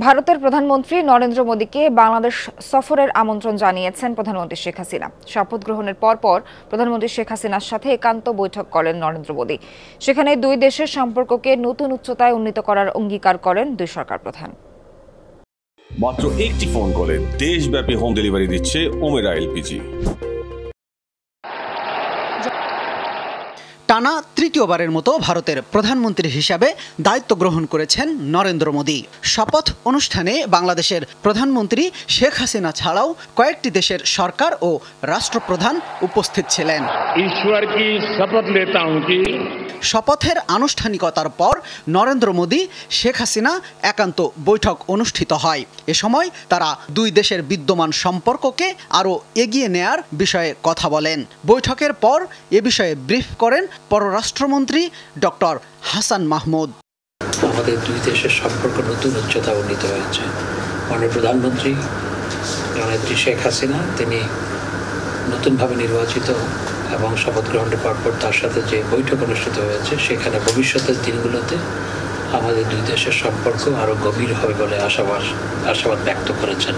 ভারতের প্রধানমন্ত্রী নরেন্দ্র মোদীকে বাংলাদেশ সফরের আমন্ত্রণ জানিয়েছেন প্রধানমন্ত্রী শেখ হাসিনা। শপথ গ্রহণের পরপর প্রধানমন্ত্রী শেখ হাসিনার সাথে একান্ত বৈঠক করেন নরেন্দ্র মোদী। সেখানে দুই দেশের সম্পর্ককে নতুন উচ্চতায় উন্নীত করার অঙ্গীকার করেন দুই সরকার প্রধান। মাত্র একটি ফোন কলে দেশব্যাপী হোম ডেলিভারি দিচ্ছে ওমেরা এলপিজি। টানা তৃতীয়বারের মতো ভারতের প্রধানমন্ত্রী হিসাবে দায়িত্ব গ্রহণ করেছেন নরেন্দ্র মোদী। শপথ অনুষ্ঠানে বাংলাদেশের প্রধানমন্ত্রী শেখ হাসিনা ছাড়াও কয়েকটি দেশের সরকার ও রাষ্ট্রপ্রধান উপস্থিত ছিলেন। ঈশ্বর কি শপথ লেতা হুঁ কি শপথের আনুষ্ঠানিকতার পর নরেন্দ্র মোদী শেখ হাসিনা একান্ত বৈঠক অনুষ্ঠিত হয়। এ সময় তারা দুই দেশের বিদ্যমান সম্পর্ককে আরও এগিয়ে নেয়ার বিষয়ে কথা বলেন। বৈঠকের পর এ বিষয়ে ব্রিফ করেন পররাষ্ট্রমন্ত্রী ডক্টর হাসান মাহমুদ। আমাদের দুই দেশের সম্পর্ক নতুন উচ্চতা উন্নীত হয়েছে। মাননীয় প্রধানমন্ত্রী জননেত্রী শেখ হাসিনা তিনি নতুনভাবে নির্বাচিত এবং শপথ গ্রহণের পরপর তার সাথে যে বৈঠক অনুষ্ঠিত হয়েছে সেখানে ভবিষ্যতের দিনগুলোতে আমাদের দুই দেশের সম্পর্ক আরও গভীর হবে বলে আশাবাদ ব্যক্ত করেছেন।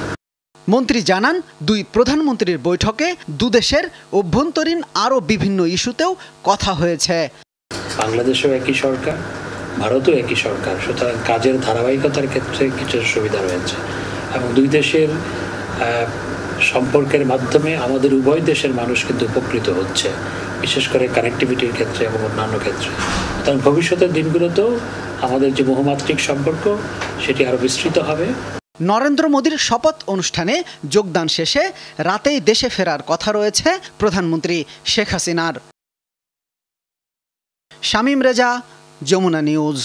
মন্ত্রী জানান, দুই প্রধানমন্ত্রীর বৈঠকে দুদেশের অভ্যন্তরীণ আরও বিভিন্ন ইস্যুতেও কথা হয়েছে। বাংলাদেশেও একই সরকার, ভারতেও একই সরকার, সুতরাং কাজের ধারাবাহিকতার ক্ষেত্রে কিছু সুবিধা রয়েছে এবং দুই দেশের সম্পর্কের মাধ্যমে আমাদের উভয় দেশের মানুষ কিন্তু উপকৃত হচ্ছে, বিশেষ করে কানেক্টিভিটির ক্ষেত্রে এবং অন্যান্য ক্ষেত্রে। সুতরাং ভবিষ্যতের দিনগুলোতেও আমাদের যে বহুমাত্রিক সম্পর্ক সেটি আরও বিস্তৃত হবে। নরেন্দ্র মোদীর শপথ অনুষ্ঠানে যোগদান শেষে রাতেই দেশে ফেরার কথা রয়েছে প্রধানমন্ত্রী শেখ হাসিনার। শামীম রেজা, যমুনা নিউজ।